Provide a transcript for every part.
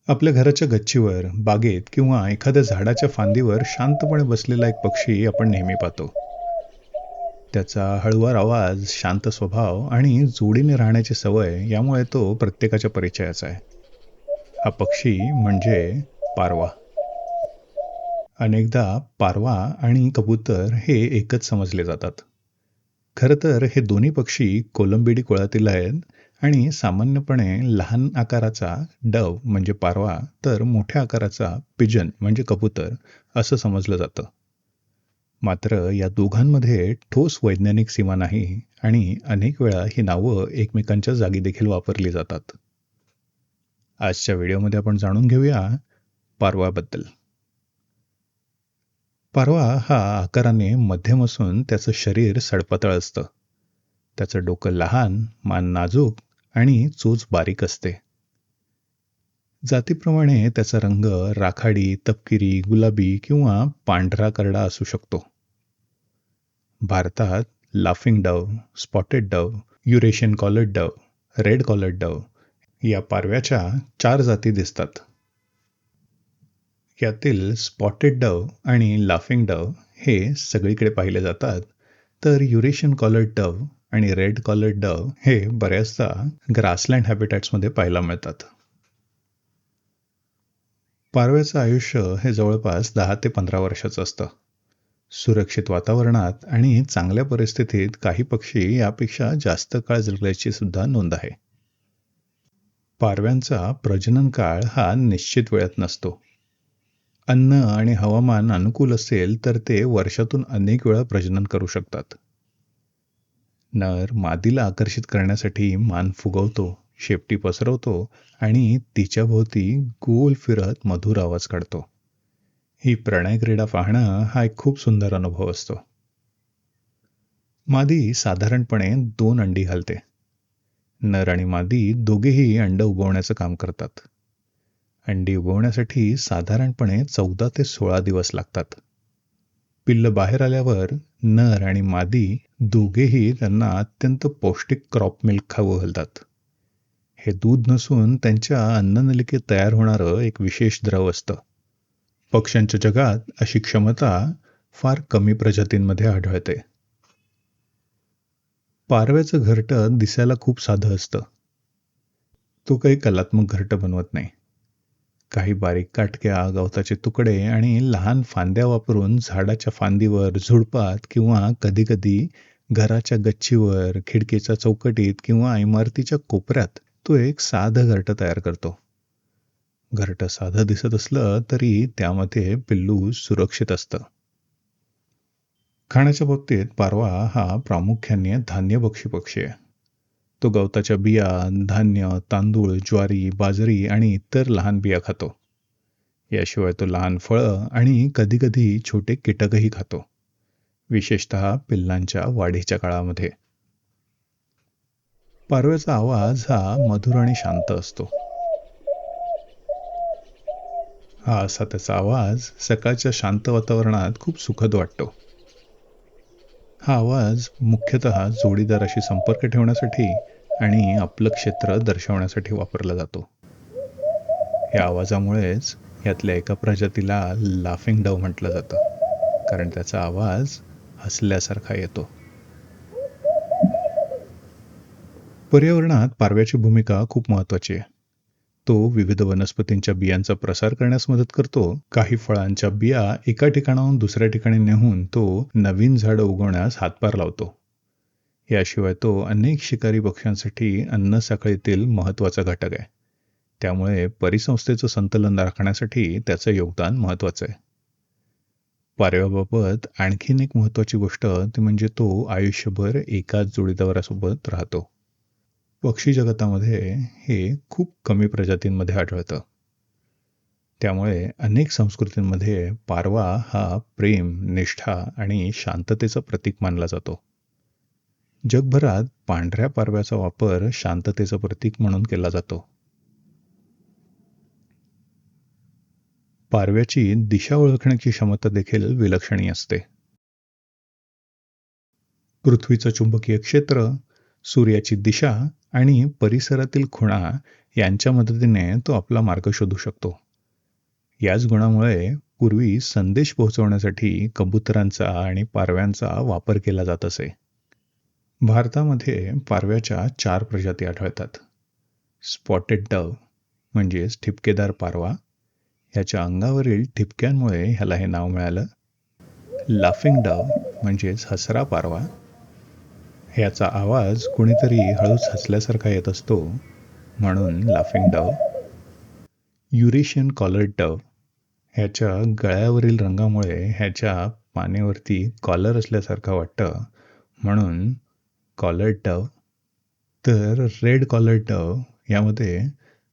आपल्या घराच्या गच्चीवर, बागेत किंवा एखाद्या झाडाच्या फांदीवर शांतपणे बसलेला एक पक्षी आपण नेहमी पाहतो. त्याचा हळुवार आवाज, शांत स्वभाव आणि जोडीने राहण्याची सवय यामुळे तो प्रत्येकाच्या परिचयाचा आहे. हा पक्षी म्हणजे पारवा. अनेकदा पारवा आणि कबूतर हे एकच समजले जातात. खरं तर हे दोन्ही पक्षी कोलंबिडी कुळातील आहेत आणि सामान्यपणे लहान आकाराचा डव म्हणजे पारवा तर मोठ्या आकाराचा पिजन म्हणजे कबूतर असं समजलं जातं. मात्र या दोघांमध्ये ठोस वैज्ञानिक सीमा नाही आणि अनेक वेळा ही नावं एकमेकांच्या जागी देखील वापरली जातात. आजच्या व्हिडिओमध्ये आपण जाणून घेऊया पारवाबद्दल. पारवा हा आकाराने मध्यम असून त्याचं शरीर सडपातळ असतं. त्याचं डोकं लहान, मान नाजूक आणि चोच बारीक असते. जातीप्रमाणे त्याचा रंग राखाडी, तपकिरी, गुलाबी किंवा पांढरा करडा असू शकतो. भारतात laughing Dove, spotted Dove, Eurasian collared Dove, red collared Dove या पारव्याच्या 4 जाती दिसतात. यातील स्पॉटेड डव आणि लाफिंग डव हे सगळीकडे पाहिले जातात, तर युरेशियन कॉलर्ड डव आणि रेड कॉलर्ड डव हे बऱ्याचदा ग्रासलँड हॅबिटॅट्समध्ये पाहायला मिळतात. पारव्याचं आयुष्य हे जवळपास 10 ते 15 वर्षाचं असतं. सुरक्षित वातावरणात आणि चांगल्या परिस्थितीत काही पक्षी यापेक्षा जास्त काळ जगल्याची सुद्धा नोंद आहे. पारव्यांचा प्रजनन काळ हा निश्चित वेळेत नसतो. अन्न आणि हवामान अनुकूल असेल तर ते वर्षातून अनेक वेळा प्रजनन करू शकतात. नर मादीला आकर्षित करण्यासाठी मान फुगवतो, शेपटी पसरवतो आणि तिच्याभोवती गोल फिरत मधुर आवाज काढतो. ही प्रणय क्रीडा पाहणं हा एक खूप सुंदर अनुभव असतो. मादी साधारणपणे 2 अंडी घालते. नर आणि मादी दोघेही अंड उबवण्याचं काम करतात. अंडी उबवण्यासाठी साधारणपणे 14 ते 16 दिवस लागतात. पिल्लं बाहेर आल्यावर नर आणि मादी दोघेही त्यांना अत्यंत पौष्टिक क्रॉप मिल्क खाऊ घालतात. हे दूध नसून त्यांच्या अन्ननलिकेत तयार होणारं एक विशेष द्रव असतं. पक्ष्यांच्या जगात अशी क्षमता फार कमी प्रजातींमध्ये आढळते. पारव्याचं घरटं दिसायला खूप साधं असतं. तो काही कलात्मक घरटं बनवत नाही. काही बारीक काटक्या, गवताचे तुकडे आणि लहान फांद्या वापरून झाडाच्या फांदीवर, झुडपात किंवा कधीकधी घराच्या गच्चीवर, खिडकीच्या चौकटीत किंवा इमारतीच्या कोपऱ्यात तो एक साधं घरटं तयार करतो. घरटं साधं दिसत असलं तरी त्यामध्ये पिल्लू सुरक्षित असतं. खाण्याच्या बाबतीत पारवा हा प्रामुख्याने धान्यभक्षी पक्षी आहे. तो गवताच्या बिया, धान्य, तांदूळ, ज्वारी, बाजरी आणि इतर लहान बिया खातो. याशिवाय तो लहान फळं आणि कधीकधी छोटे कीटकही खातो, विशेषतः पिल्लांच्या वाढीच्या काळामध्ये. पारव्याचा आवाज हा मधुर आणि शांत असतो. हा असा त्याचा आवाज सकाळच्या शांत वातावरणात खूप सुखद वाटतो. हा आवाज मुख्यतः जोडीदाराशी संपर्क ठेवण्यासाठी आणि आपलं क्षेत्र दर्शवण्यासाठी वापरला जातो. या आवाजामुळेच यातल्या एका प्रजातीला लाफिंग डव म्हटलं जातं, कारण त्याचा आवाज हसल्यासारखा येतो. पर्यावरणात पारव्याची भूमिका खूप महत्त्वाची आहे. तो विविध वनस्पतींच्या बियांचा प्रसार करण्यास मदत करतो. काही फळांच्या बिया एका ठिकाणाहून दुसऱ्या ठिकाणी नेऊन तो नवीन झाडं उगवण्यास हातभार लावतो. याशिवाय तो अनेक शिकारी पक्ष्यांसाठी अन्न साखळीतील महत्त्वाचा घटक आहे. त्यामुळे परिसंस्थेचं संतुलन राखण्यासाठी त्याचं योगदान महत्त्वाचं आहे. पारव्याबाबत आणखीन एक महत्त्वाची गोष्ट ती म्हणजे तो आयुष्यभर एकाच जोडीदारासोबत राहतो. पक्षी जगतामध्ये हे खूप कमी प्रजातींमध्ये आढळतं. त्यामुळे अनेक संस्कृतींमध्ये पारवा हा प्रेम, निष्ठा आणि शांततेचं प्रतीक मानला जातो. जगभरात पांढऱ्या पारव्याचा वापर शांततेचं प्रतीक म्हणून केला जातो. पारव्याची दिशा ओळखण्याची क्षमता देखील विलक्षण असते. पृथ्वीचं चुंबकीय क्षेत्र, सूर्याची दिशा आणि परिसरातील खुणा यांच्या मदतीने तो आपला मार्ग शोधू शकतो. याच गुणामुळे पूर्वी संदेश पोहोचवण्यासाठी कबुतरांचा आणि पारव्यांचा वापर केला जात असे. भारतामध्ये पारव्याच्या 4 प्रजाती आढळतात. स्पॉटेड डव म्हणजेच ठिपकेदार पारवा, ह्याच्या अंगावरील ठिपक्यांमुळे ह्याला हे नाव मिळालं. लाफिंग डव म्हणजेच हसरा पारवा, ह्याचा आवाज कुणीतरी हळूच हसल्यासारखा येत असतो म्हणून laughing Dove. Eurasian collared Dove, ह्याच्या गळ्यावरील रंगामुळे ह्याच्या पानेवरती कॉलर असल्यासारखं वाटतं म्हणून कॉलर्ड डव. तर रेड कॉलर्ड डव, यामध्ये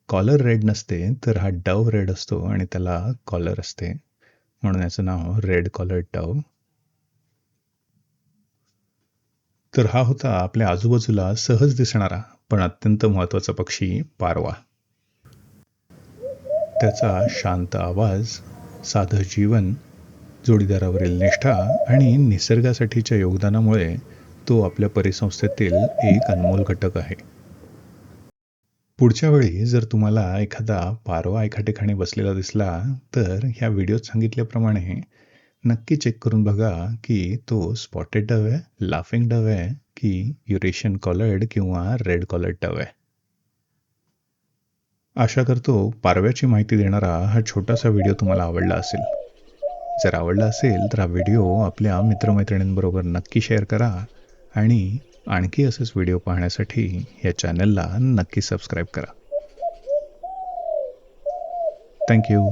कॉलर रेड नसते तर हा डव रेड असतो आणि त्याला कॉलर असते म्हणून याचं नाव रेड कॉलर्ड डव. तर हा होता आपल्या आजूबाजूला सहज दिसणारा पण अत्यंत महत्त्वाचा पक्षी पारवा. त्याचा शांत आवाज, साधं जीवन, जोडीदारावरील निष्ठा आणि निसर्गासाठीच्या योगदानामुळे तो आपल्या परिसंस्थेतील एक अनमोल घटक आहे. पुढच्या वेळी जर तुम्हाला एखादा पारवा एका ठिकाणी बसलेला दिसला तर ह्या व्हिडिओत सांगितल्याप्रमाणे नक्की चेक करून बघा की तो स्पॉटेड डव आहे, लाफिंग डव आहे की युरेशियन कॉलर्ड किंवा रेड कॉलर्ड डव आहे. आशा करतो पारव्याची माहिती देणारा हा छोटासा व्हिडिओ तुम्हाला आवडला असेल. जर आवडला असेल तर हा व्हिडिओ आपल्या मित्रमैत्रिणींबरोबर नक्की शेअर करा आणि आणखी असेच व्हिडिओ पाहण्यासाठी या चॅनलला नक्की सबस्क्राईब करा. थँक्यू.